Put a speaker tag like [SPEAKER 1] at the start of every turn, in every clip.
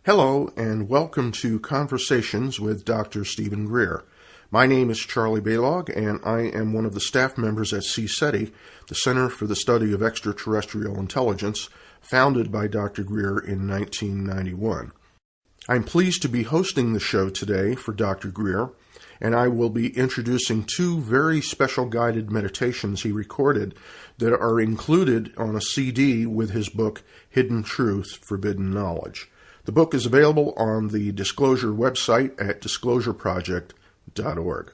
[SPEAKER 1] Hello, and welcome to Conversations with Dr. Stephen Greer. My name is Charlie Balog, and I am one of the staff members at CSETI, the Center for the Study of Extraterrestrial Intelligence, founded by Dr. Greer in 1991. I'm pleased to be hosting the show today for Dr. Greer, and I will be introducing two very special guided meditations he recorded that are included on a CD with his book, Hidden Truth, Forbidden Knowledge. The book is available on the Disclosure website at disclosureproject.org.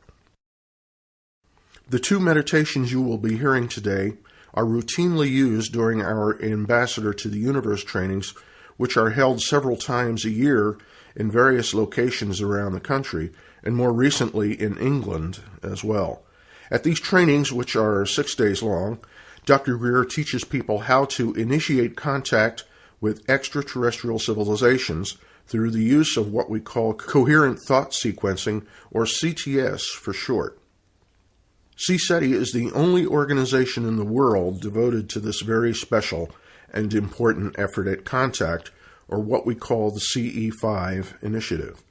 [SPEAKER 1] The two meditations you will be hearing today are routinely used during our Ambassador to the Universe trainings, which are held several times a year in various locations around the country, and more recently in England as well. At these trainings, which are 6 days long, Dr. Greer teaches people how to initiate contact with extraterrestrial civilizations through the use of what we call coherent thought sequencing, or CTS for short. CSETI is the only organization in the world devoted to this very special and important effort at contact, or what we call the CE5 initiative.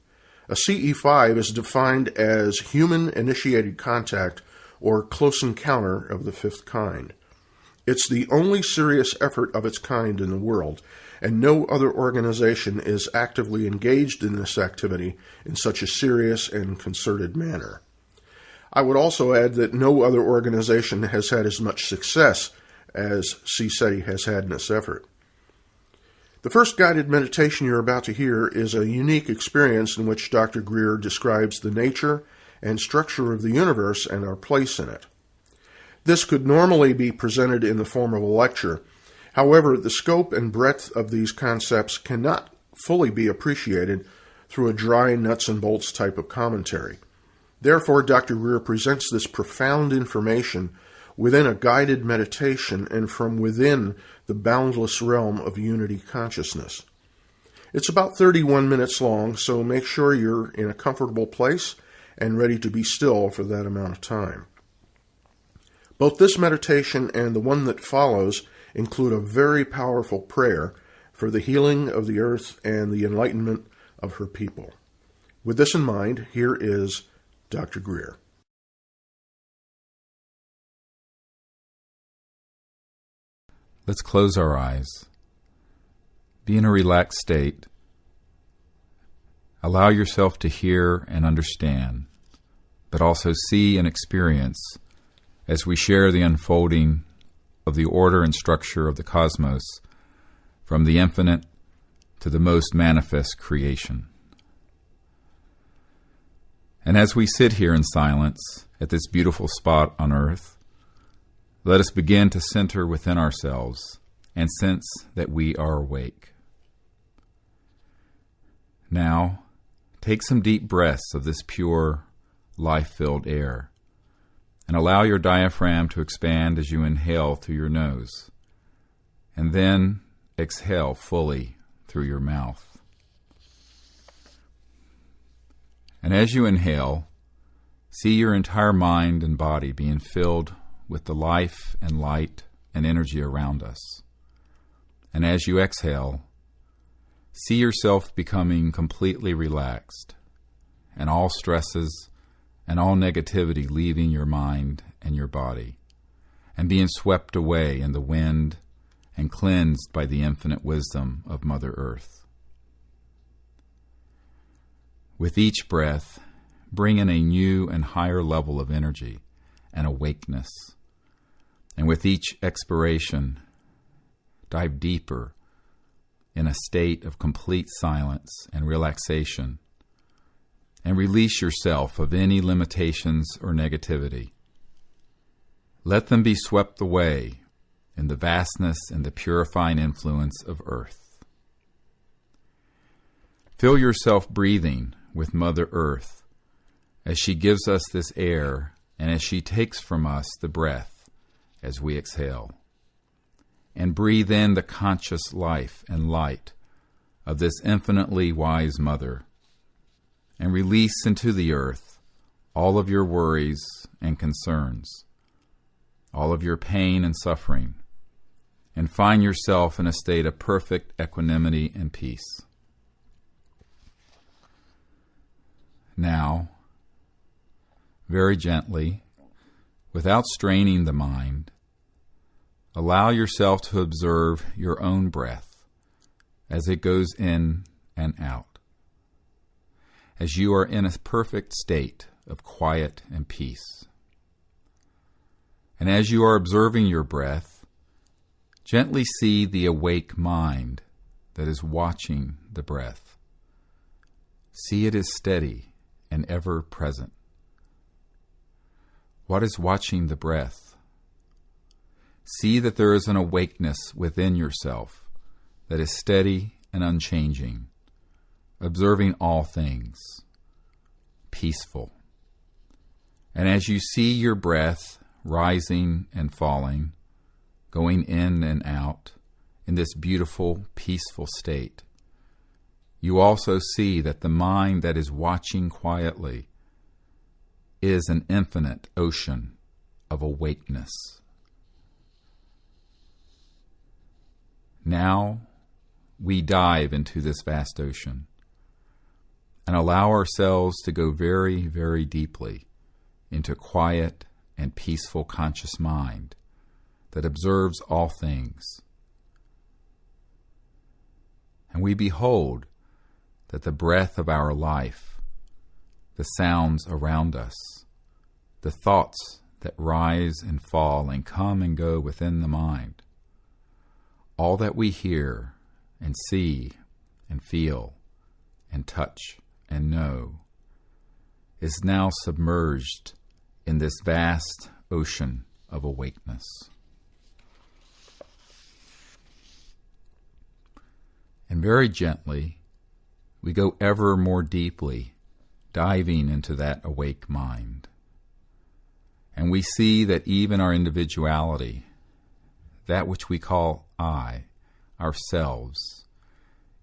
[SPEAKER 1] A CE5 is defined as human-initiated contact, or close encounter of the fifth kind. It's the only serious effort of its kind in the world, and no other organization is actively engaged in this activity in such a serious and concerted manner. I would also add that no other organization has had as much success as CSETI has had in this effort. The first guided meditation you're about to hear is a unique experience in which Dr. Greer describes the nature and structure of the universe and our place in it. This could normally be presented in the form of a lecture. However, the scope and breadth of these concepts cannot fully be appreciated through a dry nuts and bolts type of commentary. Therefore, Dr. Greer presents this profound information within a guided meditation and from within the boundless realm of unity consciousness. It's about 31 minutes long, so make sure you're in a comfortable place and ready to be still for that amount of time. Both this meditation and the one that follows include a very powerful prayer for the healing of the earth and the enlightenment of her people. With this in mind, here is Dr. Greer.
[SPEAKER 2] Let's close our eyes. Be in a relaxed state. Allow yourself to hear and understand, but also see and experience as we share the unfolding of the order and structure of the cosmos from the infinite to the most manifest creation. And as we sit here in silence at this beautiful spot on earth, let us begin to center within ourselves and sense that we are awake. Now, take some deep breaths of this pure, life-filled air, and allow your diaphragm to expand as you inhale through your nose, and then exhale fully through your mouth. And as you inhale, see your entire mind and body being filled with the life and light and energy around us. And as you exhale, see yourself becoming completely relaxed, and all stresses and all negativity leaving your mind and your body, and being swept away in the wind and cleansed by the infinite wisdom of Mother Earth. With each breath, bring in a new and higher level of energy and awakeness, and with each expiration, dive deeper in a state of complete silence and relaxation, and release yourself of any limitations or negativity. Let them be swept away in the vastness and the purifying influence of Earth. Feel yourself breathing with Mother Earth as she gives us this air and as she takes from us the breath as we exhale. And breathe in the conscious life and light of this infinitely wise Mother, and release into the earth all of your worries and concerns, all of your pain and suffering, and find yourself in a state of perfect equanimity and peace. now, very gently, without straining the mind, allow yourself to observe your own breath as it goes in and out, as you are in a perfect state of quiet and peace. And as you are observing your breath, gently see the awake mind that is watching the breath. See it as steady and ever present. What is watching the breath? See that there is an awakeness within yourself that is steady and unchanging, observing all things, peaceful. And as you see your breath rising and falling, going in and out in this beautiful, peaceful state, you also see that the mind that is watching quietly is an infinite ocean of awakeness. Now we dive into this vast ocean and allow ourselves to go very, very deeply into quiet and peaceful conscious mind that observes all things. And we behold that the breath of our life, the sounds around us, the thoughts that rise and fall and come and go within the mind, all that we hear and see and feel and touch and know is now submerged in this vast ocean of awakeness. And very gently, we go ever more deeply, diving into that awake mind. And we see that even our individuality, that which we call I, ourselves,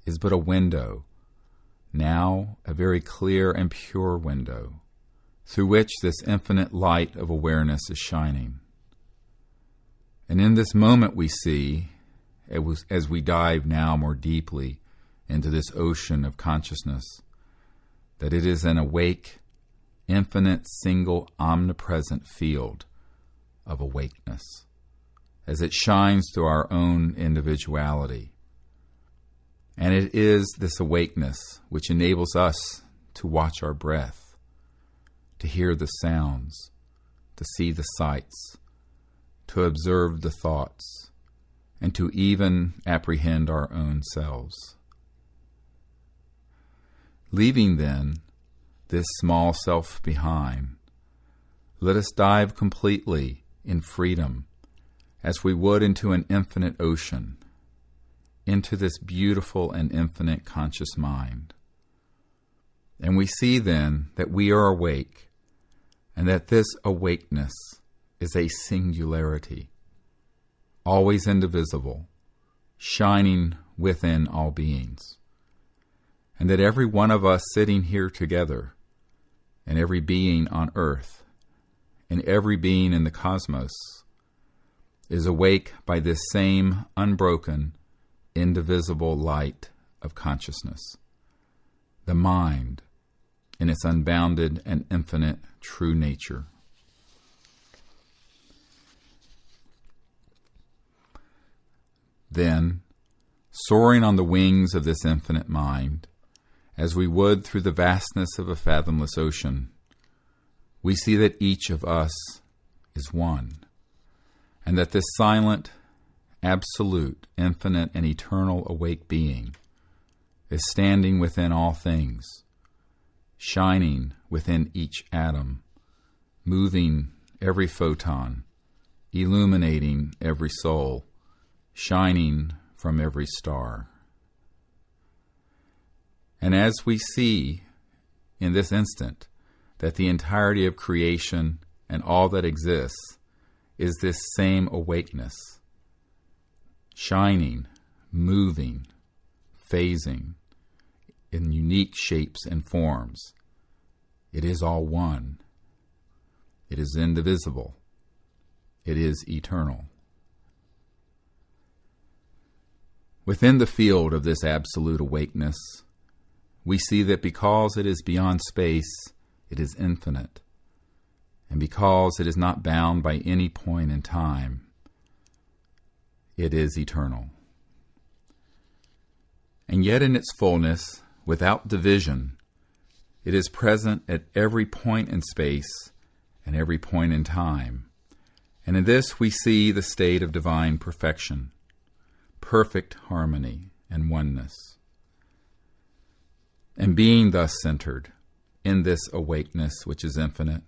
[SPEAKER 2] is but a window, now a very clear and pure window, through which this infinite light of awareness is shining. And in this moment we see, as we dive now more deeply into this ocean of consciousness, that it is an awake, infinite, single, omnipresent field of awakeness, as it shines through our own individuality. And it is this awakeness which enables us to watch our breath, to hear the sounds, to see the sights, to observe the thoughts, and to even apprehend our own selves. Leaving then this small self behind, let us dive completely in freedom as we would into an infinite ocean, into this beautiful and infinite conscious mind. And we see then that we are awake, and that this awakeness is a singularity, always indivisible, shining within all beings. And that every one of us sitting here together, and every being on earth, and every being in the cosmos, is awake by this same unbroken, indivisible light of consciousness, the mind in its unbounded and infinite true nature. Then, soaring on the wings of this infinite mind, as we would through the vastness of a fathomless ocean, we see that each of us is one, and that this silent, absolute, infinite, and eternal awake being is standing within all things, shining within each atom, moving every photon, illuminating every soul, shining from every star. And as we see in this instant that the entirety of creation and all that exists is this same awakeness, shining, moving, phasing in unique shapes and forms, it is all one. It is indivisible. It is eternal. Within the field of this absolute awakeness, we see that because it is beyond space, it is infinite. And because it is not bound by any point in time, it is eternal. And yet in its fullness, without division, it is present at every point in space and every point in time. And in this we see the state of divine perfection, perfect harmony and oneness. And being thus centered in this awakeness which is infinite,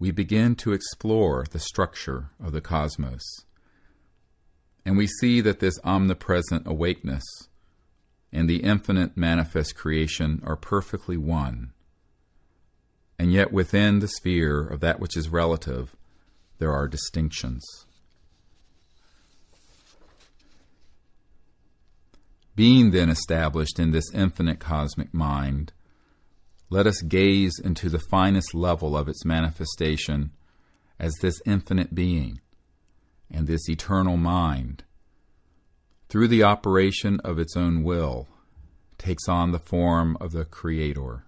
[SPEAKER 2] we begin to explore the structure of the cosmos. And we see that this omnipresent awakeness and the infinite manifest creation are perfectly one. And yet within the sphere of that which is relative, there are distinctions. Being then established in this infinite cosmic mind, let us gaze into the finest level of its manifestation as this infinite being and this eternal mind, through the operation of its own will, takes on the form of the Creator.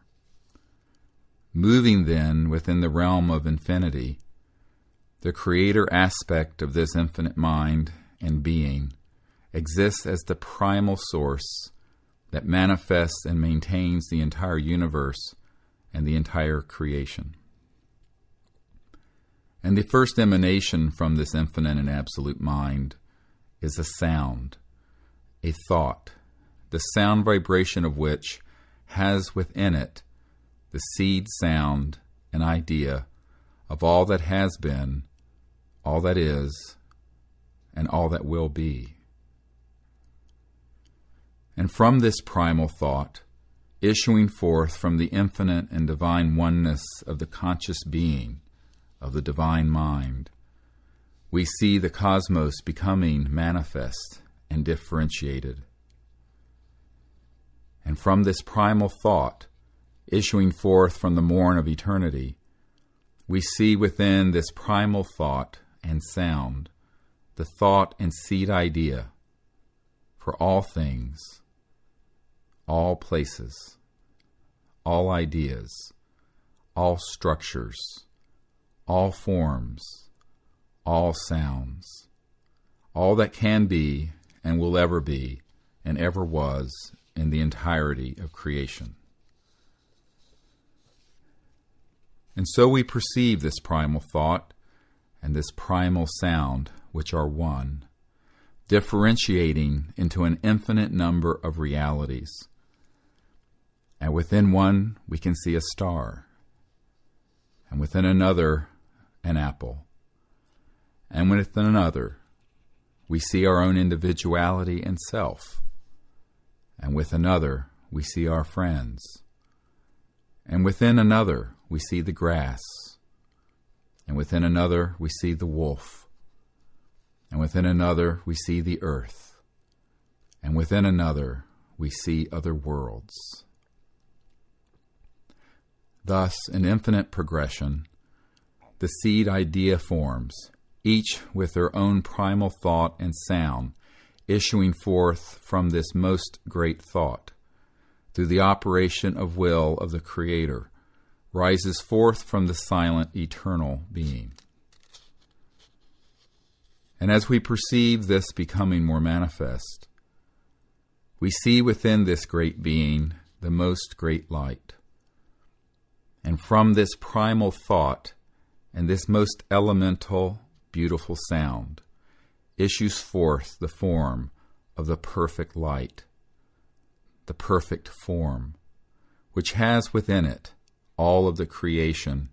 [SPEAKER 2] Moving then within the realm of infinity, the Creator aspect of this infinite mind and being exists as the primal source that manifests and maintains the entire universe and the entire creation. And the first emanation from this infinite and absolute mind is a sound, a thought, the sound vibration of which has within it the seed sound and idea of all that has been, all that is, and all that will be. And from this primal thought, issuing forth from the infinite and divine oneness of the conscious being, of the divine mind, we see the cosmos becoming manifest and differentiated. And from this primal thought, issuing forth from the morn of eternity, we see within this primal thought and sound the thought and seed idea for all things, all places, all ideas, all structures, all forms, all sounds, all that can be and will ever be and ever was in the entirety of creation. And so we perceive this primal thought and this primal sound, which are one, differentiating into an infinite number of realities. And within one, we can see a star, and within another, an apple, and within another, we see our own individuality and self, and with another, we see our friends, and within another, we see the grass, and within another, we see the wolf, and within another, we see the earth, and within another, we see other worlds. Thus, in infinite progression, the seed idea forms, each with their own primal thought and sound, issuing forth from this most great thought, through the operation of will of the Creator, rises forth from the silent, eternal being. And as we perceive this becoming more manifest, we see within this great being the most great light. And from this primal thought and this most elemental, beautiful sound issues forth the form of the perfect light, the perfect form, which has within it all of the creation,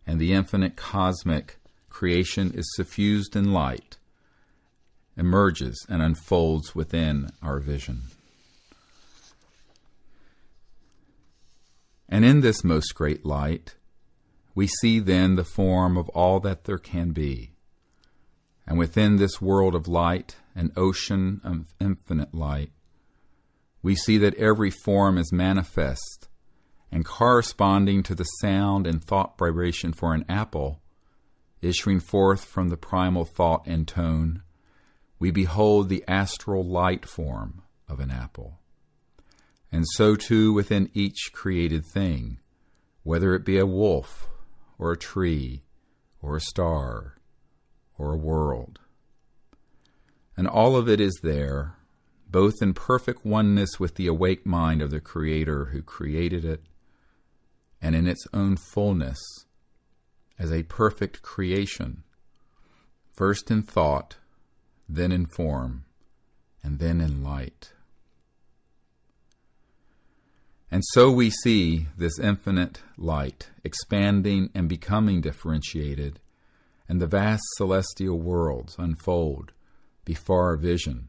[SPEAKER 2] and the infinite cosmic creation is suffused in light, emerges and unfolds within our vision. And in this most great light, we see then the form of all that there can be. And within this world of light, an ocean of infinite light, we see that every form is manifest, and corresponding to the sound and thought vibration for an apple, issuing forth from the primal thought and tone, we behold the astral light form of an apple. And so too within each created thing, whether it be a wolf, or a tree, or a star, or a world. And all of it is there, both in perfect oneness with the awake mind of the Creator who created it, and in its own fullness, as a perfect creation, first in thought, then in form, and then in light. And so we see this infinite light expanding and becoming differentiated, and the vast celestial worlds unfold before our vision,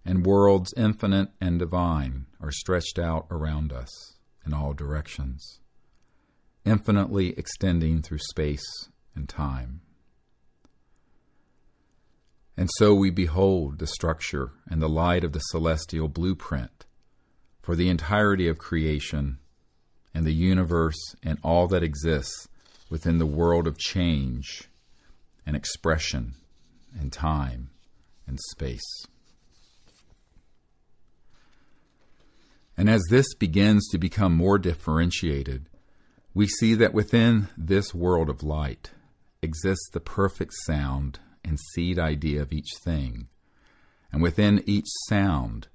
[SPEAKER 2] and worlds infinite and divine are stretched out around us in all directions, infinitely extending through space and time. And so we behold the structure and the light of the celestial blueprint for the entirety of creation and the universe and all that exists within the world of change and expression and time and space. And as this begins to become more differentiated, we see that within this world of light exists the perfect sound and seed idea of each thing, and within each sound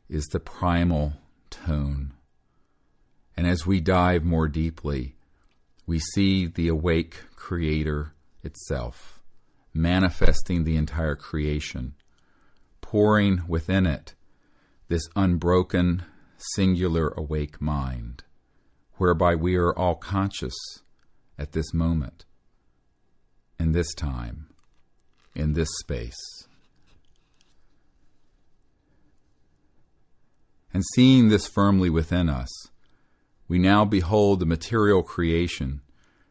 [SPEAKER 2] is the primal tone. And as we dive more deeply, we see the awake Creator itself, manifesting the entire creation, pouring within it this unbroken, singular awake mind, whereby we are all conscious at this moment, in this time, in this space. And seeing this firmly within us, we now behold the material creation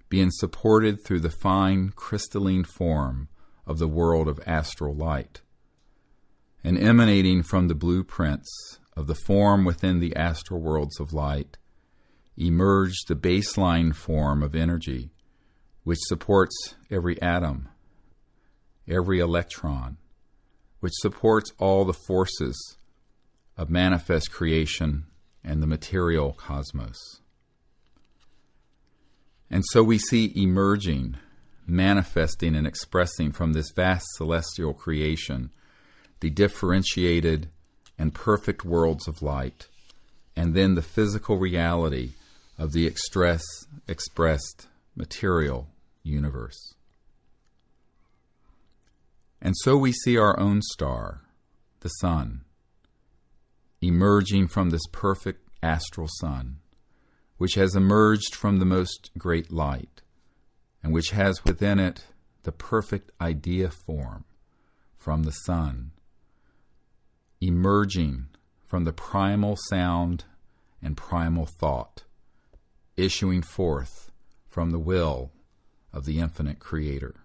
[SPEAKER 2] being supported through the fine crystalline form of the world of astral light, and emanating from the blueprints of the form within the astral worlds of light, emerge the baseline form of energy, which supports every atom, every electron, which supports all the forces of manifest creation and the material cosmos. And so we see emerging, manifesting and expressing from this vast celestial creation the differentiated and perfect worlds of light, and then the physical reality of the expressed material universe. And so we see our own star, the sun, emerging from this perfect astral sun, which has emerged from the most great light, and which has within it the perfect idea form from the sun, emerging from the primal sound and primal thought, issuing forth from the will of the infinite Creator.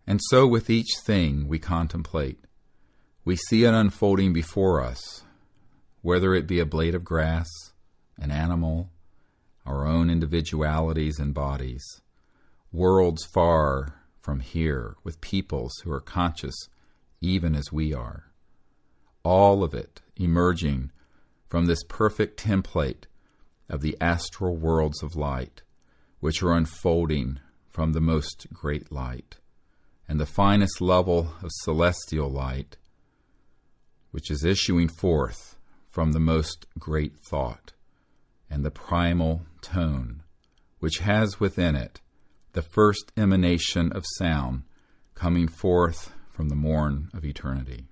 [SPEAKER 2] And so with each thing we contemplate, we see it unfolding before us, whether it be a blade of grass, an animal, our own individualities and bodies, worlds far from here with peoples who are conscious even as we are. All of it emerging from this perfect template of the astral worlds of light, which are unfolding from the most great light, and the finest level of celestial light, which is issuing forth from the most great thought, and the primal tone, which has within it the first emanation of sound coming forth from the morn of eternity.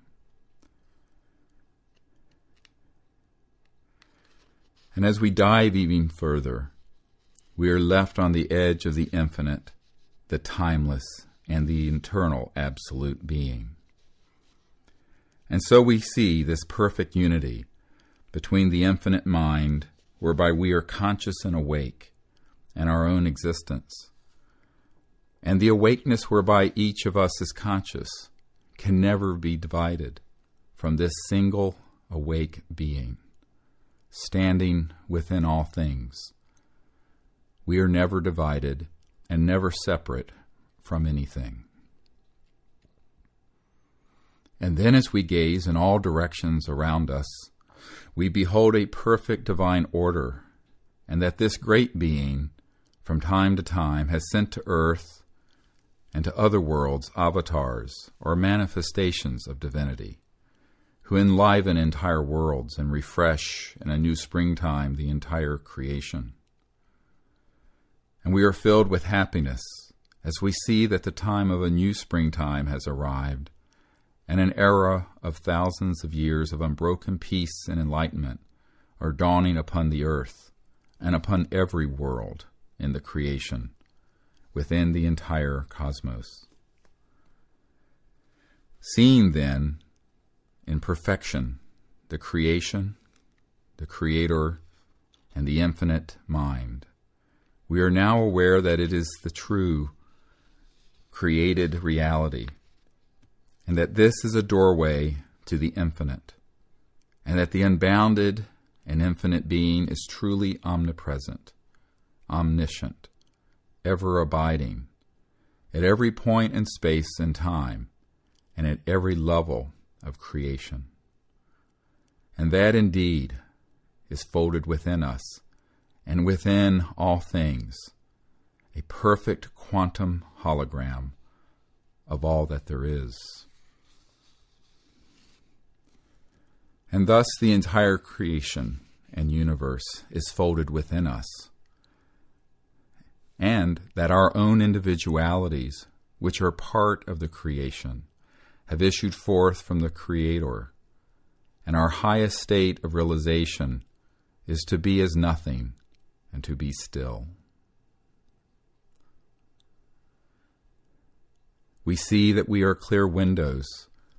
[SPEAKER 2] And as we dive even further, we are left on the edge of the infinite, the timeless, and the eternal absolute being. And so we see this perfect unity between the infinite mind, whereby we are conscious and awake, and our own existence, and the awakeness whereby each of us is conscious can never be divided from this single awake being, standing within all things. We are never divided and never separate from anything. And then as we gaze in all directions around us, we behold a perfect divine order, and that this great being, from time to time, has sent to earth and to other worlds avatars or manifestations of divinity, who enliven entire worlds and refresh in a new springtime the entire creation. And we are filled with happiness as we see that the time of a new springtime has arrived, and an era of thousands of years of unbroken peace and enlightenment are dawning upon the earth and upon every world in the creation, within the entire cosmos. Seeing then, in perfection, the creation, the Creator, and the infinite mind, we are now aware that it is the true created reality, and that this is a doorway to the infinite, and that the unbounded and infinite being is truly omnipresent, omniscient, ever abiding, at every point in space and time, and at every level of creation. And that indeed is folded within us, and within all things, a perfect quantum hologram of all that there is. And thus the entire creation and universe is folded within us, and that our own individualities, which are part of the creation, have issued forth from the Creator, and our highest state of realization is to be as nothing and to be still. We see that we are clear windows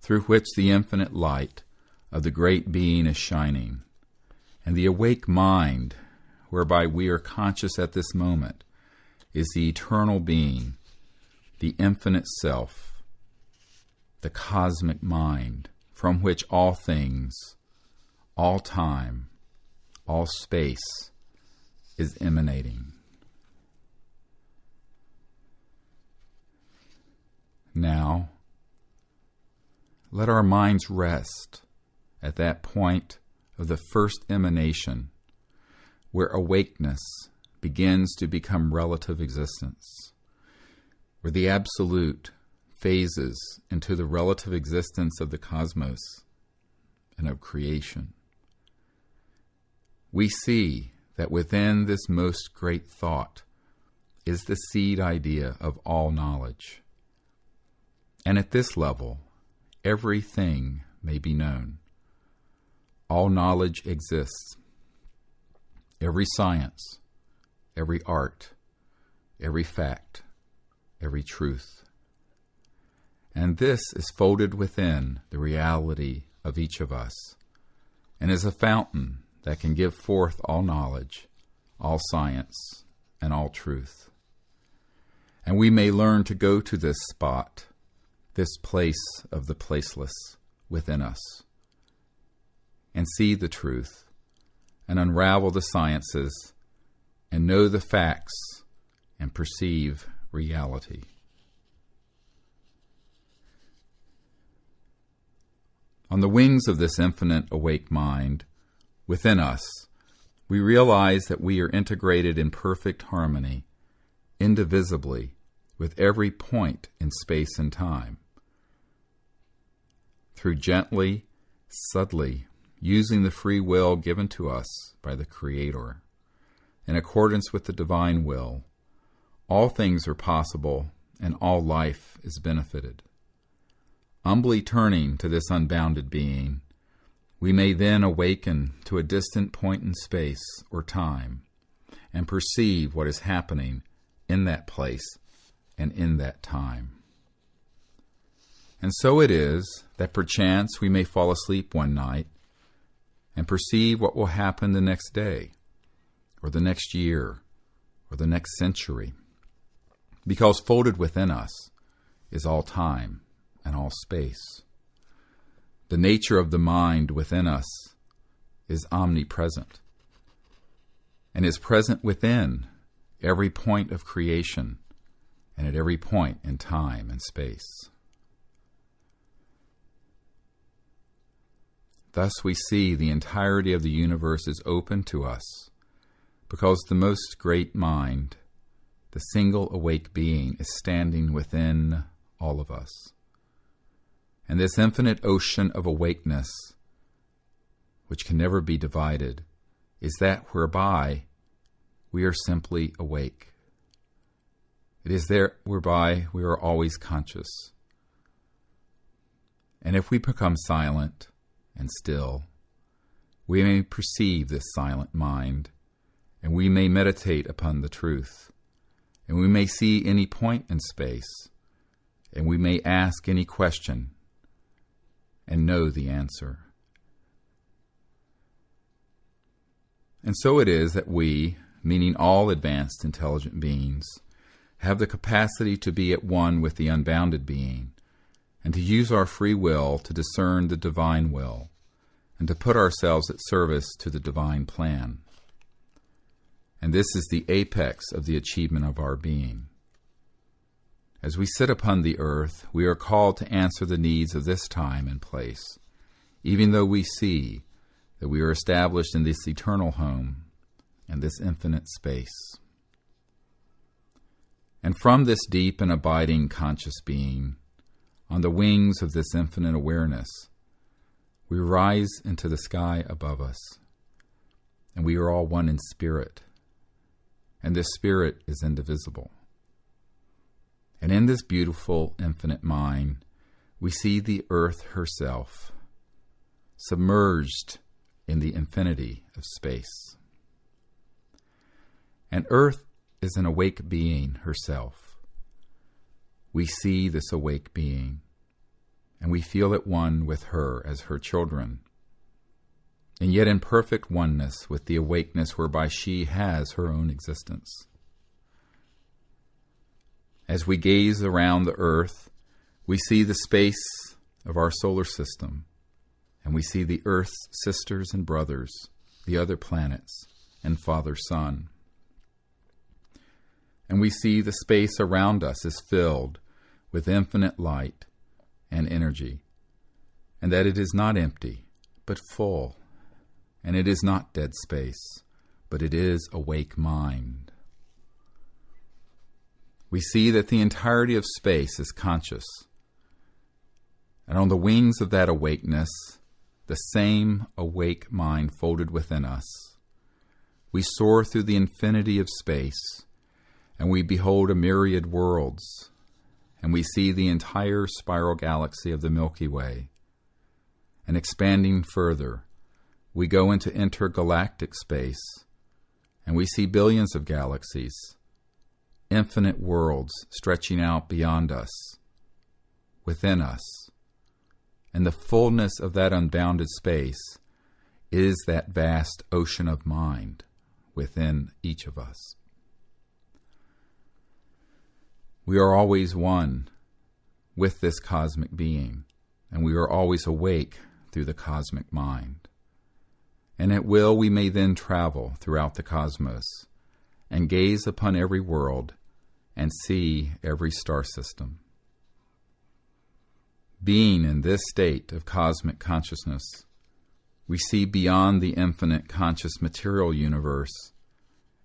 [SPEAKER 2] through which the infinite light of the great being is shining, and the awake mind, whereby we are conscious at this moment, is the eternal being, the infinite self, the cosmic mind, from which all things, all time, all space is emanating. Now, let our minds rest at that point of the first emanation, where awakeness begins to become relative existence, where the absolute phases into the relative existence of the cosmos and of creation. We see that within this most great thought is the seed idea of all knowledge. And at this level, everything may be known. All knowledge exists. Every science, every art, every fact, every truth. And this is folded within the reality of each of us, and is a fountain that can give forth all knowledge, all science, and all truth. And we may learn to go to this spot, this place of the placeless within us, and see the truth, and unravel the sciences, and know the facts, and perceive reality. On the wings of this infinite awake mind within us, we realize that we are integrated in perfect harmony, indivisibly, with every point in space and time. Through gently, subtly, using the free will given to us by the Creator, in accordance with the divine will, all things are possible and all life is benefited. Humbly turning to this unbounded being, we may then awaken to a distant point in space or time and perceive what is happening in that place and in that time. And so it is that perchance we may fall asleep one night and perceive what will happen the next day, or the next year, or the next century, because folded within us is all time and all space. The nature of the mind within us is omnipresent, and is present within every point of creation and at every point in time and space. Thus we see the entirety of the universe is open to us, because the most great mind, the single awake being, is standing within all of us. And this infinite ocean of awakeness, which can never be divided, is that whereby we are simply awake. It is there whereby we are always conscious. And if we become silent and still, we may perceive this silent mind, and we may meditate upon the truth, and we may see any point in space, and we may ask any question and know the answer. And so it is that we, meaning all advanced intelligent beings, have the capacity to be at one with the unbounded being, and to use our free will to discern the divine will, and to put ourselves at service to the divine plan. And this is the apex of the achievement of our being. As we sit upon the earth, we are called to answer the needs of this time and place, even though we see that we are established in this eternal home and this infinite space. And from this deep and abiding conscious being, on the wings of this infinite awareness, we rise into the sky above us, and we are all one in spirit, and this spirit is indivisible. And in this beautiful infinite mind, we see the earth herself, submerged in the infinity of space. And earth is an awake being herself. We see this awake being, and we feel at one with her as her children, and yet in perfect oneness with the awakeness whereby she has her own existence. As we gaze around the earth, we see the space of our solar system, and we see the earth's sisters and brothers, the other planets, and Father, Son. And we see the space around us is filled with infinite light and energy, and that it is not empty, but full, and it is not dead space, but it is awake mind. We see that the entirety of space is conscious, and on the wings of that awakeness, the same awake mind folded within us, we soar through the infinity of space, and we behold a myriad worlds, and we see the entire spiral galaxy of the Milky Way. And expanding further, we go into intergalactic space, and we see billions of galaxies, infinite worlds stretching out beyond us, within us. And the fullness of that unbounded space is that vast ocean of mind within each of us. We are always one with this cosmic being, and we are always awake through the cosmic mind. And at will we may then travel throughout the cosmos and gaze upon every world and see every star system. Being in this state of cosmic consciousness, we see beyond the infinite conscious material universe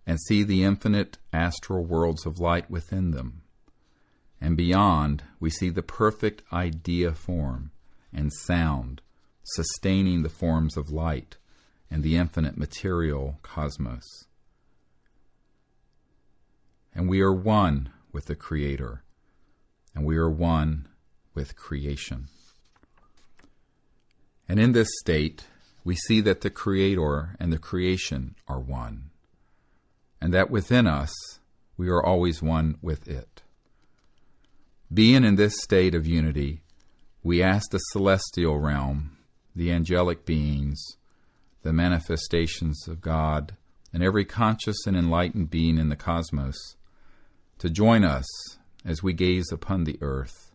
[SPEAKER 2] and see the infinite astral worlds of light within them. And beyond, we see the perfect idea form and sound sustaining the forms of light and the infinite material cosmos. And we are one with the Creator, and we are one with creation. And in this state, we see that the Creator and the creation are one, and that within us, we are always one with it. Being in this state of unity, we ask the celestial realm, the angelic beings, the manifestations of God, and every conscious and enlightened being in the cosmos to join us as we gaze upon the earth,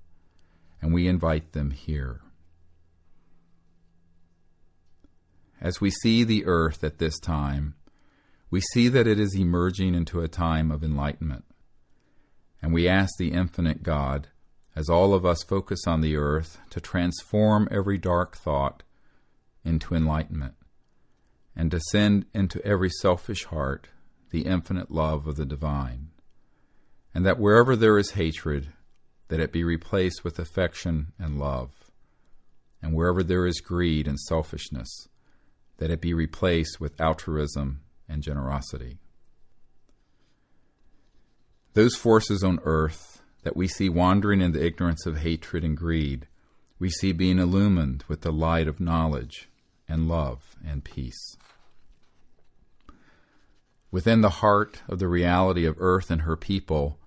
[SPEAKER 2] and we invite them here. As we see the earth at this time, we see that it is emerging into a time of enlightenment. And we ask the infinite God, as all of us focus on the earth, to transform every dark thought into enlightenment, and to send into every selfish heart the infinite love of the divine, and that wherever there is hatred, that it be replaced with affection and love, and wherever there is greed and selfishness, that it be replaced with altruism and generosity. Those forces on earth that we see wandering in the ignorance of hatred and greed, we see being illumined with the light of knowledge and love and peace. Within the heart of the reality of earth and her people,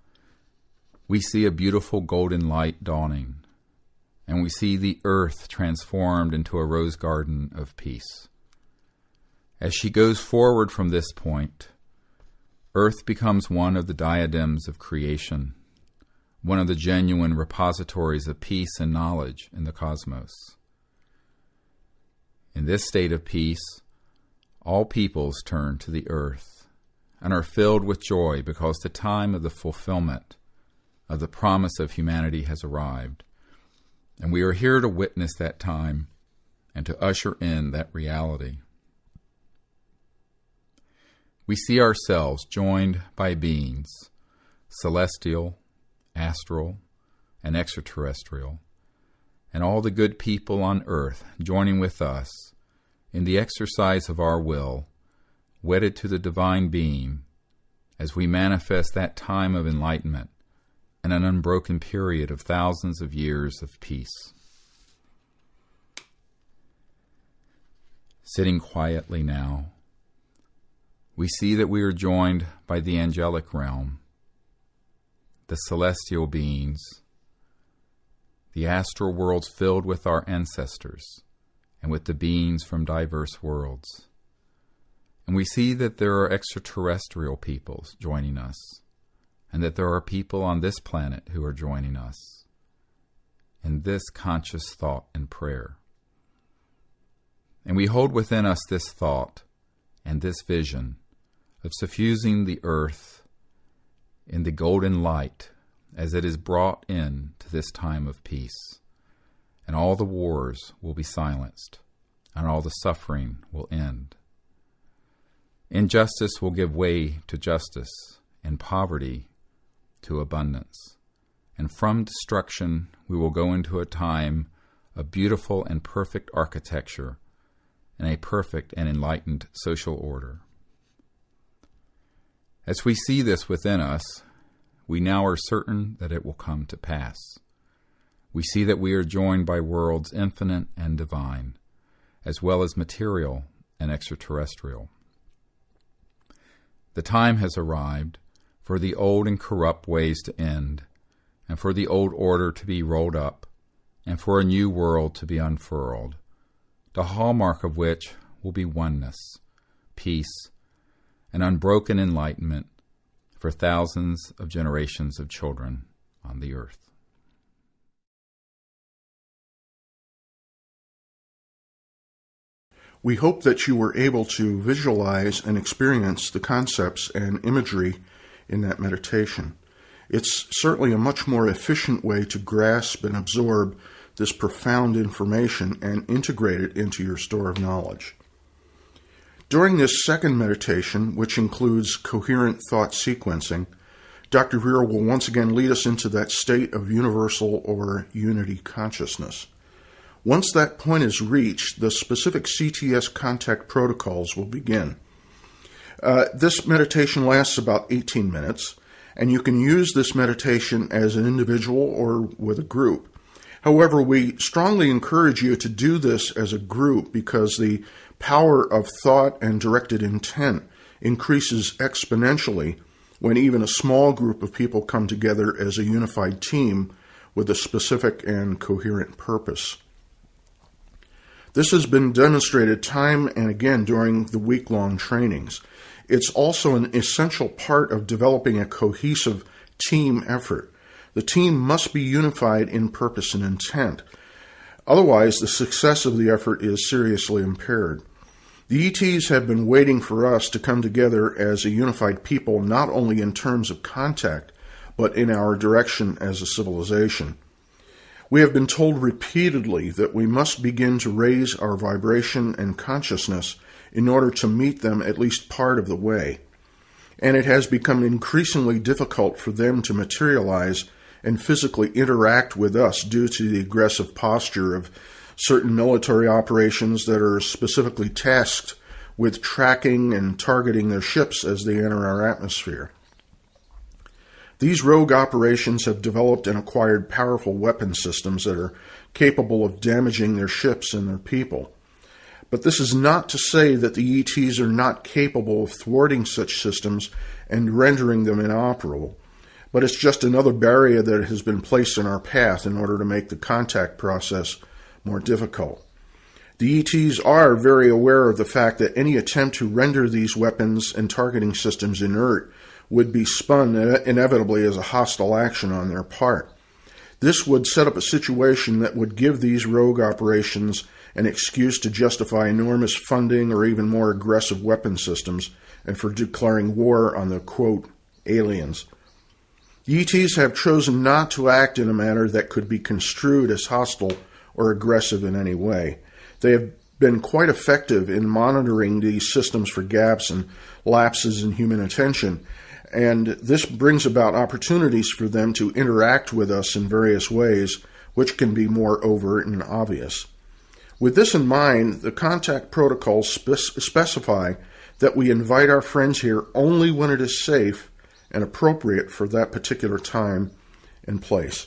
[SPEAKER 2] we see a beautiful golden light dawning, and we see the earth transformed into a rose garden of peace. As she goes forward from this point, earth becomes one of the diadems of creation, one of the genuine repositories of peace and knowledge in the cosmos. In this state of peace, all peoples turn to the earth and are filled with joy because the time of the fulfillment of the promise of humanity has arrived, and we are here to witness that time and to usher in that reality. We see ourselves joined by beings, celestial, astral, and extraterrestrial, and all the good people on earth joining with us in the exercise of our will, wedded to the divine being, as we manifest that time of enlightenment and an unbroken period of thousands of years of peace. Sitting quietly now, we see that we are joined by the angelic realm, the celestial beings, the astral worlds filled with our ancestors, and with the beings from diverse worlds. And we see that there are extraterrestrial peoples joining us, and that there are people on this planet who are joining us in this conscious thought and prayer. And we hold within us this thought and this vision of suffusing the earth in the golden light as it is brought in to this time of peace, and all the wars will be silenced, and all the suffering will end. Injustice will give way to justice, and poverty to abundance, and from destruction we will go into a time of beautiful and perfect architecture and a perfect and enlightened social order. As we see this within us, we now are certain that it will come to pass. We see that we are joined by worlds infinite and divine, as well as material and extraterrestrial. The time has arrived for the old and corrupt ways to end, and for the old order to be rolled up, and for a new world to be unfurled, the hallmark of which will be oneness, peace, and unbroken enlightenment for thousands of generations of children on the earth.
[SPEAKER 1] We hope that you were able to visualize and experience the concepts and imagery in that meditation. It's certainly a much more efficient way to grasp and absorb this profound information and integrate it into your store of knowledge. During this second meditation, which includes coherent thought sequencing, Dr. Greer will once again lead us into that state of universal or unity consciousness. Once that point is reached, the specific CTS contact protocols will begin. This meditation lasts about 18 minutes, and you can use this meditation as an individual or with a group. However, we strongly encourage you to do this as a group because the power of thought and directed intent increases exponentially when even a small group of people come together as a unified team with a specific and coherent purpose. This has been demonstrated time and again during the week-long trainings. It's also an essential part of developing a cohesive team effort. The team must be unified in purpose and intent. Otherwise, the success of the effort is seriously impaired. The ETs have been waiting for us to come together as a unified people, not only in terms of contact, but in our direction as a civilization. We have been told repeatedly that we must begin to raise our vibration and consciousness in order to meet them at least part of the way. And it has become increasingly difficult for them to materialize and physically interact with us due to the aggressive posture of certain military operations that are specifically tasked with tracking and targeting their ships as they enter our atmosphere. These rogue operations have developed and acquired powerful weapon systems that are capable of damaging their ships and their people. But this is not to say that the ETs are not capable of thwarting such systems and rendering them inoperable, but it's just another barrier that has been placed in our path in order to make the contact process more difficult. The ETs are very aware of the fact that any attempt to render these weapons and targeting systems inert would be spun inevitably as a hostile action on their part. This would set up a situation that would give these rogue operations an excuse to justify enormous funding or even more aggressive weapon systems and for declaring war on the, quote, aliens. The ETs have chosen not to act in a manner that could be construed as hostile or aggressive in any way. They have been quite effective in monitoring these systems for gaps and lapses in human attention, and this brings about opportunities for them to interact with us in various ways, which can be more overt and obvious. With this in mind, the contact protocols specify that we invite our friends here only when it is safe and appropriate for that particular time and place.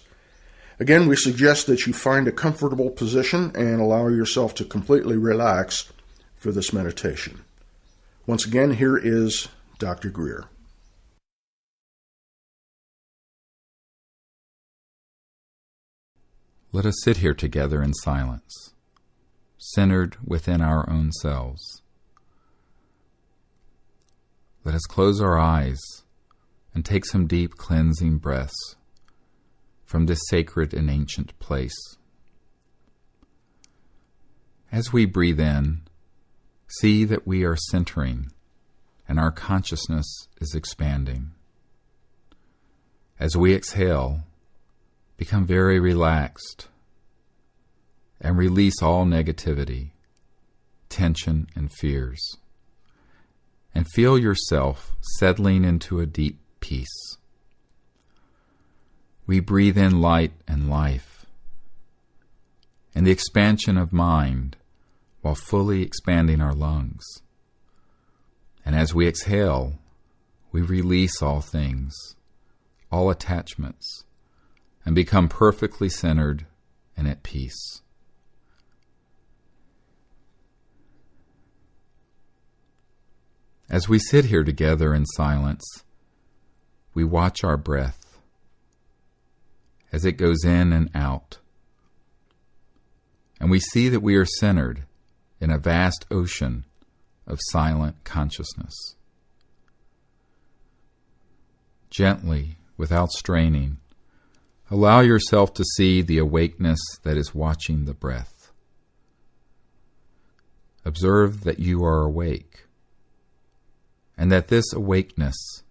[SPEAKER 1] Again, we suggest that you find a comfortable position and allow yourself to completely relax for this meditation. Once again, here is Dr. Greer.
[SPEAKER 2] Let us sit here together in silence, centered within our own selves. Let us close our eyes and take some deep cleansing breaths from this sacred and ancient place. As we breathe in, see that we are centering and our consciousness is expanding. As we exhale, become very relaxed and release all negativity, tension, and fears, and feel yourself settling into a deep peace. We breathe in light and life, and the expansion of mind while fully expanding our lungs. And as we exhale, we release all things, all attachments, and become perfectly centered and at peace. As we sit here together in silence, we watch our breath as it goes in and out, and we see that we are centered in a vast ocean of silent consciousness. Gently, without straining, allow yourself to see the awakeness that is watching the breath. Observe that you are awake, and that this awakeness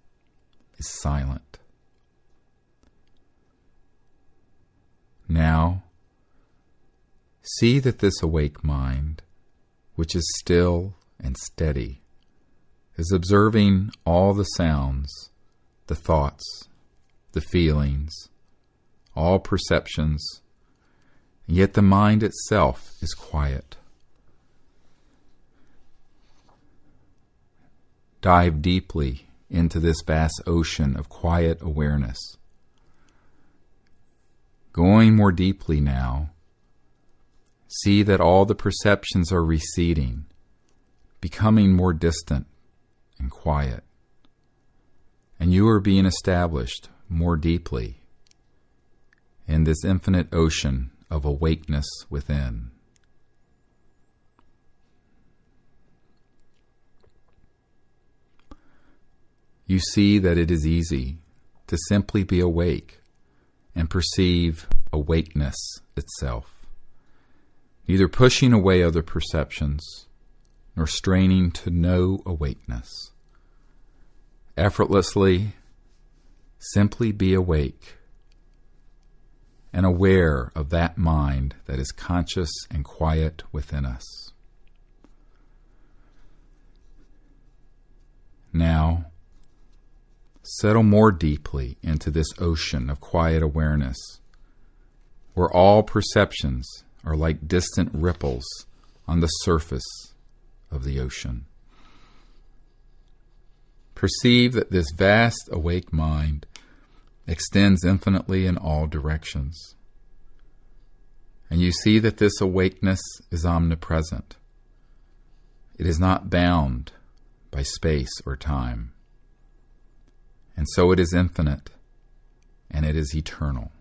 [SPEAKER 2] is silent. Now, see that this awake mind, which is still and steady, is observing all the sounds, the thoughts, the feelings, all perceptions, and yet the mind itself is quiet. Dive deeply into this vast ocean of quiet awareness. Going more deeply now, see that all the perceptions are receding, becoming more distant and quiet, and you are being established more deeply in this infinite ocean of awakeness within. You see that it is easy to simply be awake and perceive awakeness itself, neither pushing away other perceptions nor straining to know awakeness. Effortlessly, simply be awake and aware of that mind that is conscious and quiet within us. Now, settle more deeply into this ocean of quiet awareness, where all perceptions are like distant ripples on the surface of the ocean. Perceive that this vast awake mind extends infinitely in all directions. And you see that this awakeness is omnipresent. It is not bound by space or time. And so it is infinite, and it is eternal.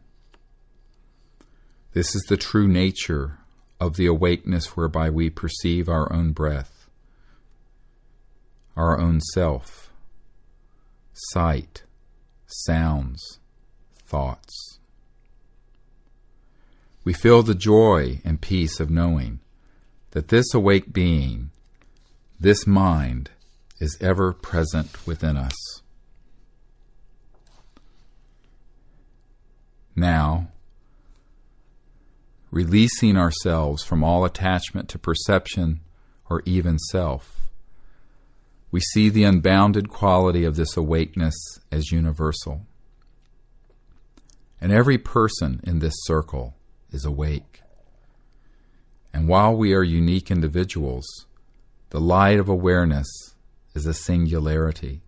[SPEAKER 2] This is the true nature of the awakeness whereby we perceive our own breath, our own self, sight, sounds, thoughts. We feel the joy and peace of knowing that this awake being, this mind, is ever present within us. Now, releasing ourselves from all attachment to perception or even self, we see the unbounded quality of this awakeness as universal. And every person in this circle is awake. And while we are unique individuals, the light of awareness is a singularity,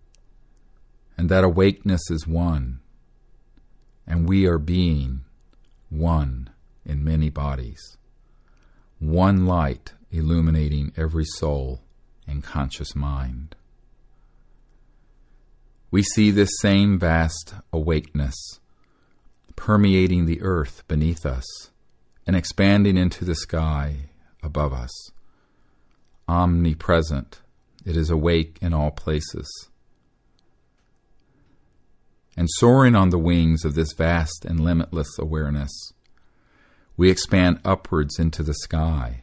[SPEAKER 2] and that awakeness is one, and we are being one in many bodies, one light illuminating every soul and conscious mind. We see this same vast awakeness permeating the earth beneath us and expanding into the sky above us. Omnipresent, it is awake in all places. And soaring on the wings of this vast and limitless awareness, we expand upwards into the sky,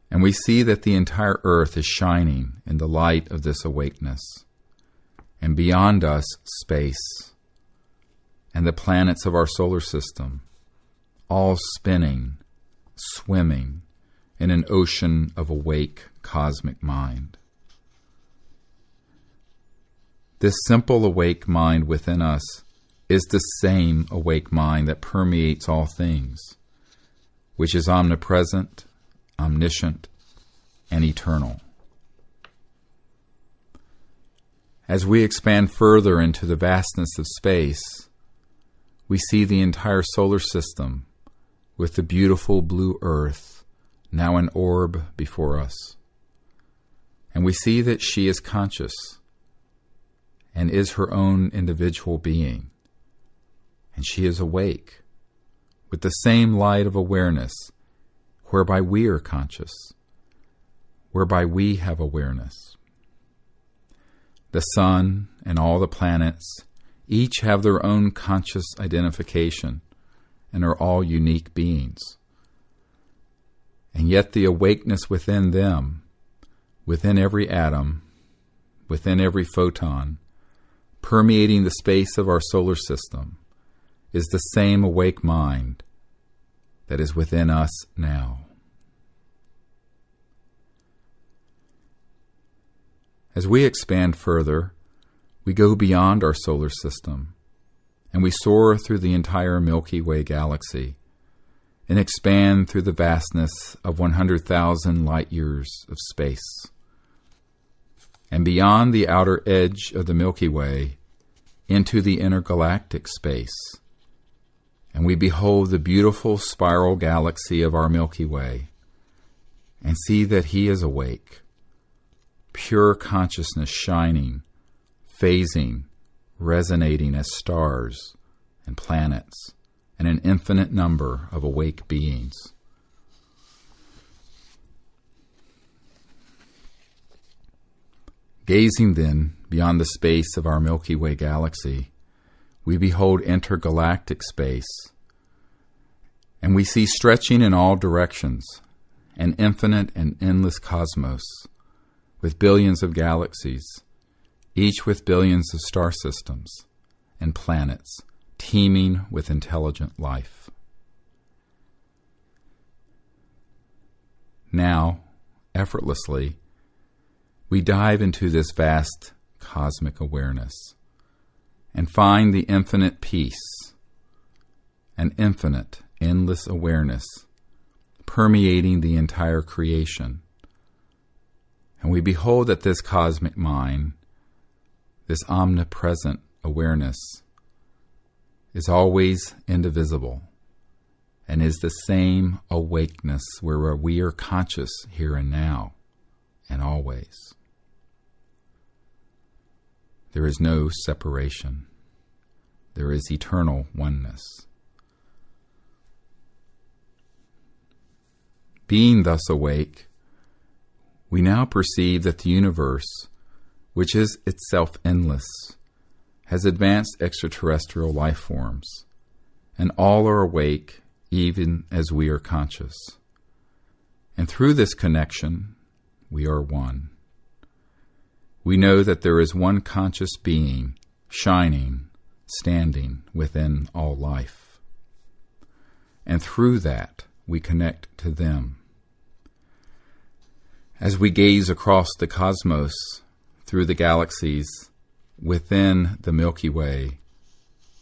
[SPEAKER 2] and we see that the entire earth is shining in the light of this awakeness, and beyond us, space, and the planets of our solar system, all spinning, swimming in an ocean of awake cosmic mind. This simple awake mind within us is the same awake mind that permeates all things, which is omnipresent, omniscient, and eternal. As we expand further into the vastness of space, we see the entire solar system with the beautiful blue earth now an orb before us. And we see that she is conscious and is her own individual being. And she is awake with the same light of awareness whereby we are conscious, whereby we have awareness. The sun and all the planets each have their own conscious identification and are all unique beings. And yet the awakeness within them, within every atom, within every photon, permeating the space of our solar system, is the same awake mind that is within us now. As we expand further, we go beyond our solar system, and we soar through the entire Milky Way galaxy, and expand through the vastness of 100,000 light years of space. And beyond the outer edge of the Milky Way, into the intergalactic space, and we behold the beautiful spiral galaxy of our Milky Way, and see that he is awake, pure consciousness shining, phasing, resonating as stars and planets, and an infinite number of awake beings. Gazing then beyond the space of our Milky Way galaxy, we behold intergalactic space, and we see stretching in all directions an infinite and endless cosmos with billions of galaxies, each with billions of star systems and planets teeming with intelligent life. Now, effortlessly, we dive into this vast cosmic awareness and find the infinite peace, an infinite, endless awareness permeating the entire creation. And we behold that this cosmic mind, this omnipresent awareness, is always indivisible and is the same awakeness where we are conscious here and now and always. There is no separation. There is eternal oneness. Being thus awake, we now perceive that the universe, which is itself endless, has advanced extraterrestrial life forms, and all are awake even as we are conscious. And through this connection, we are one. We know that there is one conscious being, shining, standing within all life. And through that, we connect to them. As we gaze across the cosmos, through the galaxies, within the Milky Way,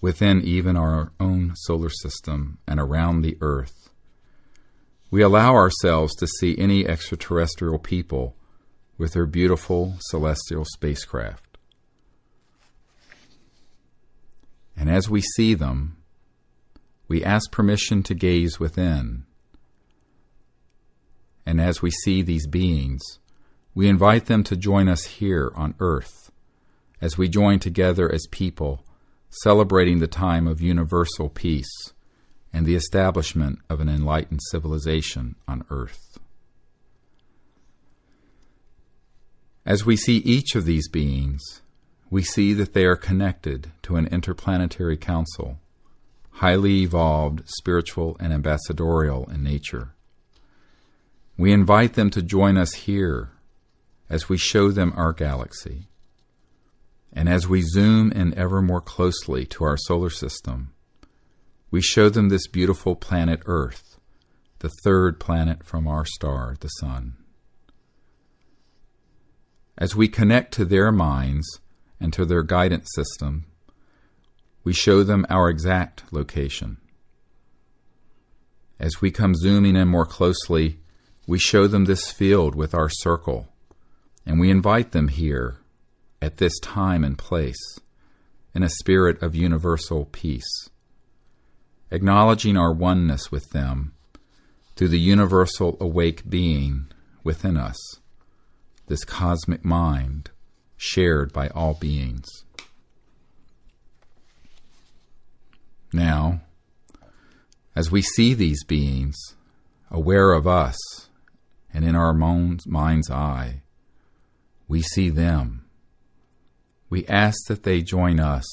[SPEAKER 2] within even our own solar system and around the Earth, we allow ourselves to see any extraterrestrial people with their beautiful celestial spacecraft. And as we see them, we ask permission to gaze within. And as we see these beings, we invite them to join us here on Earth, as we join together as people, celebrating the time of universal peace and the establishment of an enlightened civilization on Earth. As we see each of these beings, we see that they are connected to an interplanetary council, highly evolved, spiritual, and ambassadorial in nature. We invite them to join us here as we show them our galaxy. And as we zoom in ever more closely to our solar system, we show them this beautiful planet Earth, the third planet from our star, the Sun. As we connect to their minds and to their guidance system, we show them our exact location. As we come zooming in more closely, we show them this field with our circle, and we invite them here at this time and place in a spirit of universal peace, acknowledging our oneness with them through the universal awake being within us, this cosmic mind shared by all beings. Now, as we see these beings, aware of us, and in our mind's eye, we see them. We ask that they join us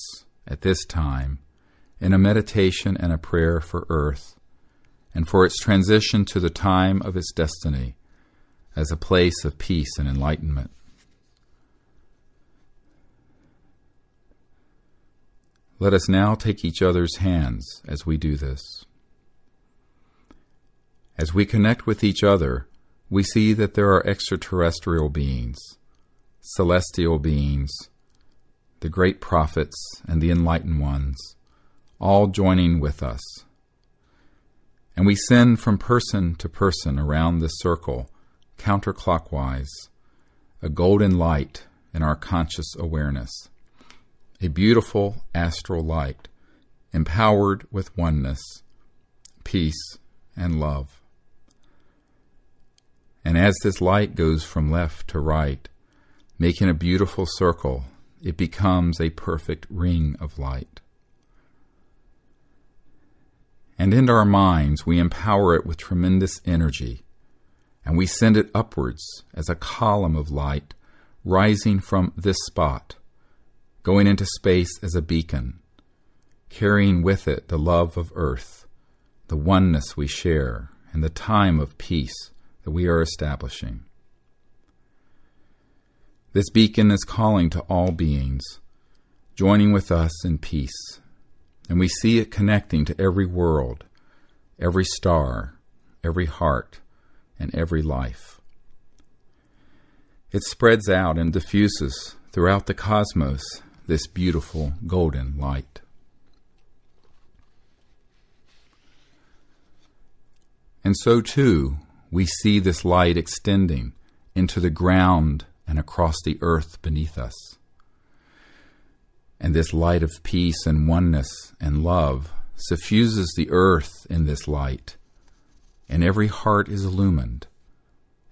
[SPEAKER 2] at this time in a meditation and a prayer for Earth and for its transition to the time of its destiny as a place of peace and enlightenment. Let us now take each other's hands as we do this. As we connect with each other, we see that there are extraterrestrial beings, celestial beings, the great prophets and the enlightened ones, all joining with us. And we send from person to person around this circle, counterclockwise, a golden light in our conscious awareness, a beautiful astral light, empowered with oneness, peace, and love. And as this light goes from left to right, making a beautiful circle, it becomes a perfect ring of light. And in our minds, we empower it with tremendous energy, and we send it upwards as a column of light rising from this spot, going into space as a beacon, carrying with it the love of Earth, the oneness we share, and the time of peace that we are establishing. This beacon is calling to all beings, joining with us in peace, and we see it connecting to every world, every star, every heart, and every life. It spreads out and diffuses throughout the cosmos this beautiful golden light. And so too, we see this light extending into the ground and across the earth beneath us. And this light of peace and oneness and love suffuses the earth in this light, and every heart is illumined,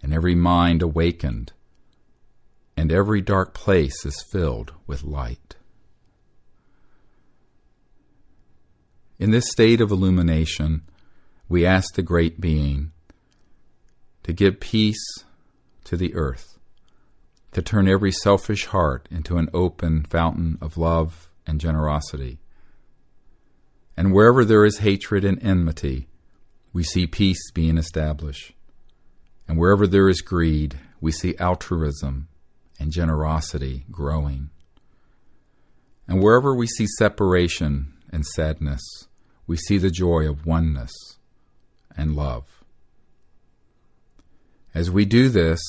[SPEAKER 2] and every mind awakened, and every dark place is filled with light. In this state of illumination, we ask the Great Being to give peace to the earth, to turn every selfish heart into an open fountain of love and generosity. And wherever there is hatred and enmity, we see peace being established. And wherever there is greed, we see altruism and generosity growing. And wherever we see separation and sadness, we see the joy of oneness and love. As we do this,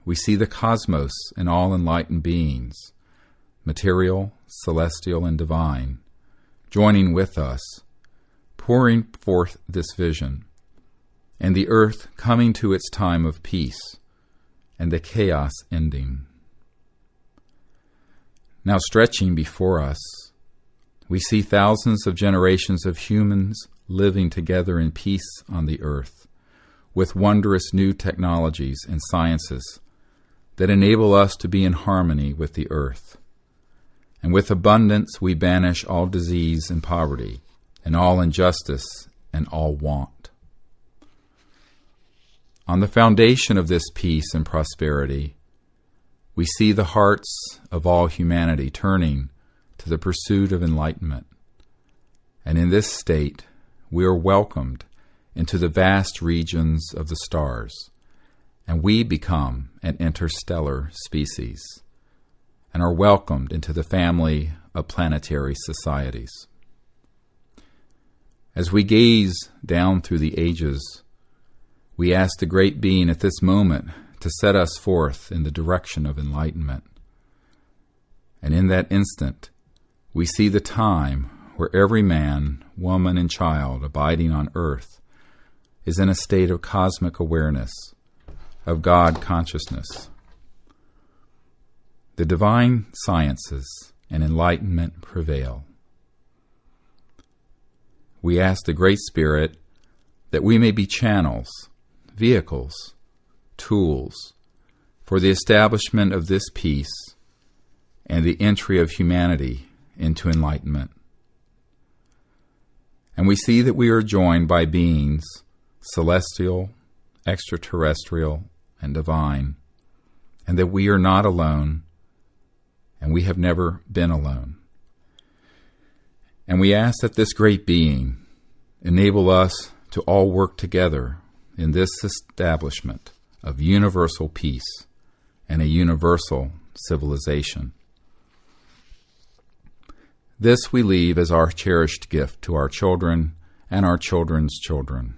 [SPEAKER 2] we see the cosmos and all enlightened beings, material, celestial, and divine, joining with us, pouring forth this vision, and the earth coming to its time of peace, and the chaos ending. Now stretching before us, we see thousands of generations of humans living together in peace on the earth, with wondrous new technologies and sciences that enable us to be in harmony with the earth. And with abundance we banish all disease and poverty, and all injustice and all want. On the foundation of this peace and prosperity, we see the hearts of all humanity turning to the pursuit of enlightenment. And in this state, we are welcomed into the vast regions of the stars, and we become an interstellar species, and are welcomed into the family of planetary societies. As we gaze down through the ages, we ask the Great Being at this moment to set us forth in the direction of enlightenment. And in that instant, we see the time where every man, woman, and child abiding on earth is in a state of cosmic awareness, of God consciousness. The divine sciences and enlightenment prevail. We ask the Great Spirit that we may be channels, vehicles, tools for the establishment of this peace and the entry of humanity into enlightenment. And we see that we are joined by beings, celestial, extraterrestrial, and divine, and that we are not alone, and we have never been alone. And we ask that this Great Being enable us to all work together in this establishment of universal peace and a universal civilization. This we leave as our cherished gift to our children and our children's children.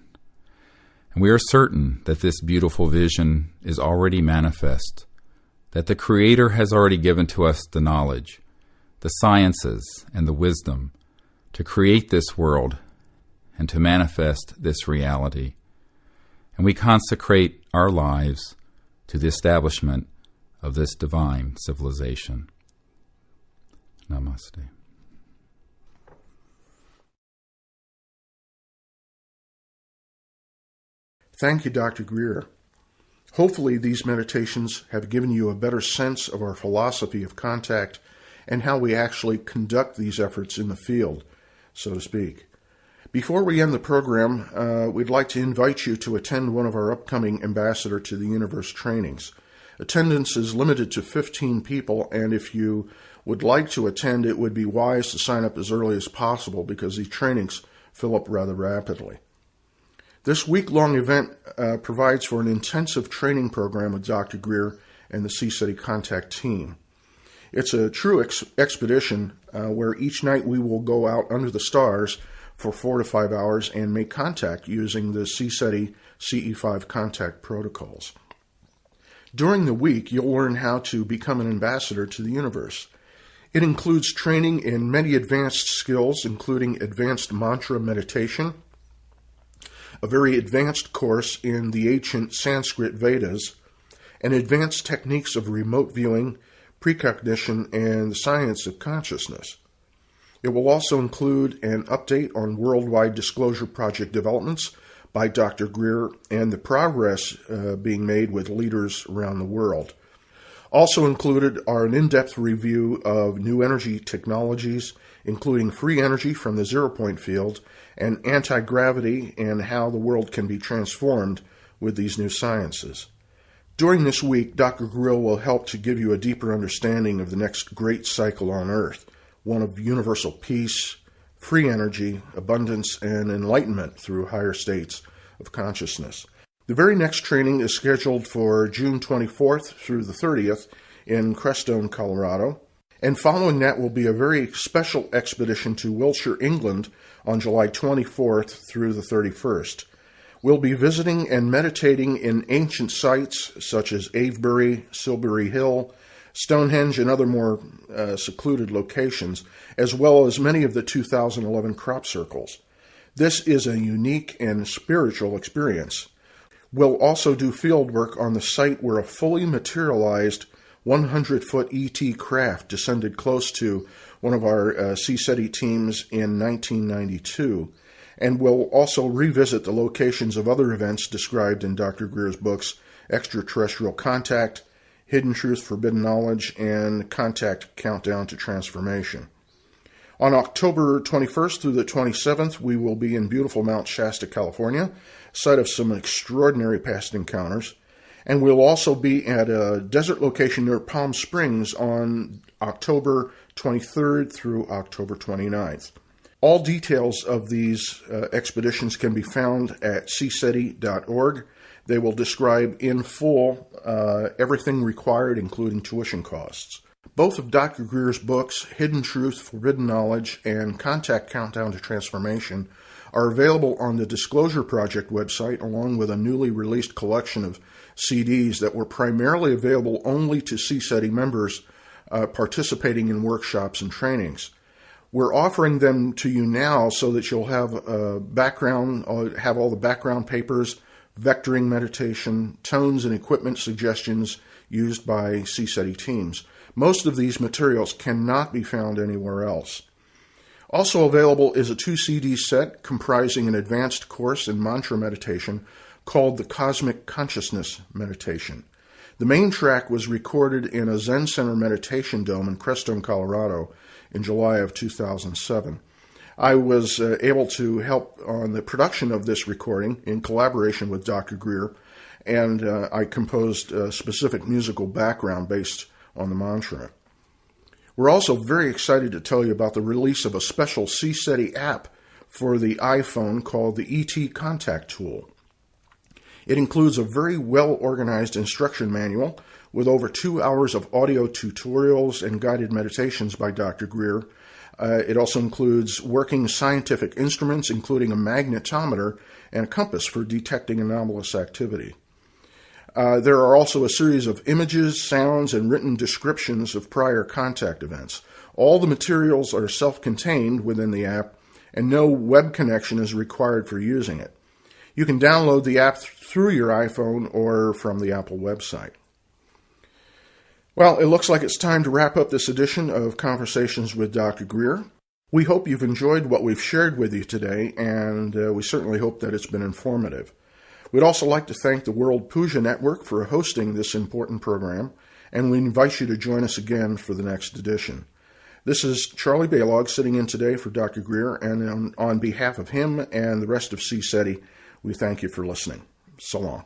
[SPEAKER 2] And we are certain that this beautiful vision is already manifest, that the Creator has already given to us the knowledge, the sciences, and the wisdom to create this world and to manifest this reality. And we consecrate our lives to the establishment of this divine civilization. Namaste.
[SPEAKER 1] Thank you, Dr. Greer. Hopefully these meditations have given you a better sense of our philosophy of contact and how we actually conduct these efforts in the field, so to speak. Before we end the program, we'd like to invite you to attend one of our upcoming Ambassador to the Universe trainings. Attendance is limited to 15 people, and if you would like to attend, it would be wise to sign up as early as possible because these trainings fill up rather rapidly. This week-long event provides for an intensive training program with Dr. Greer and the Sea City Contact team. It's a true expedition where each night we will go out under the stars for 4 to 5 hours and make contact using the CSETI CE5 contact protocols. During the week, you'll learn how to become an ambassador to the universe. It includes training in many advanced skills, including advanced mantra meditation, a very advanced course in the ancient Sanskrit Vedas, and advanced techniques of remote viewing, precognition, and the science of consciousness. It will also include an update on worldwide disclosure project developments by Dr. Greer and the progress being made with leaders around the world. Also included are an in-depth review of new energy technologies, including free energy from the zero-point field and anti-gravity, and how the world can be transformed with these new sciences. During this week, Dr. Greer will help to give you a deeper understanding of the next great cycle on Earth, one of universal peace, free energy, abundance, and enlightenment through higher states of consciousness. The very next training is scheduled for June 24th through the 30th in Crestone, Colorado. And following that will be a very special expedition to Wiltshire, England on July 24th through the 31st. We'll be visiting and meditating in ancient sites such as Avebury, Silbury Hill, Stonehenge, and other more secluded locations, as well as many of the 2011 crop circles. This is a unique and spiritual experience. We'll also do field work on the site where a fully materialized 100-foot ET craft descended close to one of our CSETI teams in 1992. And we'll also revisit the locations of other events described in Dr. Greer's books, Extraterrestrial Contact, Hidden Truth, Forbidden Knowledge, and Contact Countdown to Transformation. On October 21st through the 27th, we will be in beautiful Mount Shasta, California, site of some extraordinary past encounters. And we'll also be at a desert location near Palm Springs on October 23rd through October 29th. All details of these expeditions can be found at cseti.org. They will describe in full everything required, including tuition costs. Both of Dr. Greer's books, Hidden Truth, Forbidden Knowledge, and Contact Countdown to Transformation, are available on the Disclosure Project website, along with a newly released collection of CDs that were primarily available only to CSETI members participating in workshops and trainings. We're offering them to you now so that you'll have a background, have all the background papers, vectoring meditation, tones and equipment suggestions used by CSETI teams. Most of these materials cannot be found anywhere else. Also available is a 2-CD set comprising an advanced course in mantra meditation called the Cosmic Consciousness Meditation. The main track was recorded in a Zen Center meditation dome in Crestone, Colorado in July of 2007. I was able to help on the production of this recording in collaboration with Dr. Greer, and I composed a specific musical background based on the mantra. We're also very excited to tell you about the release of a special CSETI app for the iPhone called the ET Contact Tool. It includes a very well-organized instruction manual with over 2 hours of audio tutorials and guided meditations by Dr. Greer. It also includes working scientific instruments, including a magnetometer and a compass for detecting anomalous activity. There are also a series of images, sounds, and written descriptions of prior contact events. All the materials are self-contained within the app, and no web connection is required for using it. You can download the app through your iPhone or from the Apple website. Well, it looks like it's time to wrap up this edition of Conversations with Dr. Greer. We hope you've enjoyed what we've shared with you today, and we certainly hope that it's been informative. We'd also like to thank the World Puja Network for hosting this important program, and we invite you to join us again for the next edition. This is Charlie Balog sitting in today for Dr. Greer, and on behalf of him and the rest of CSETI, we thank you for listening. So long.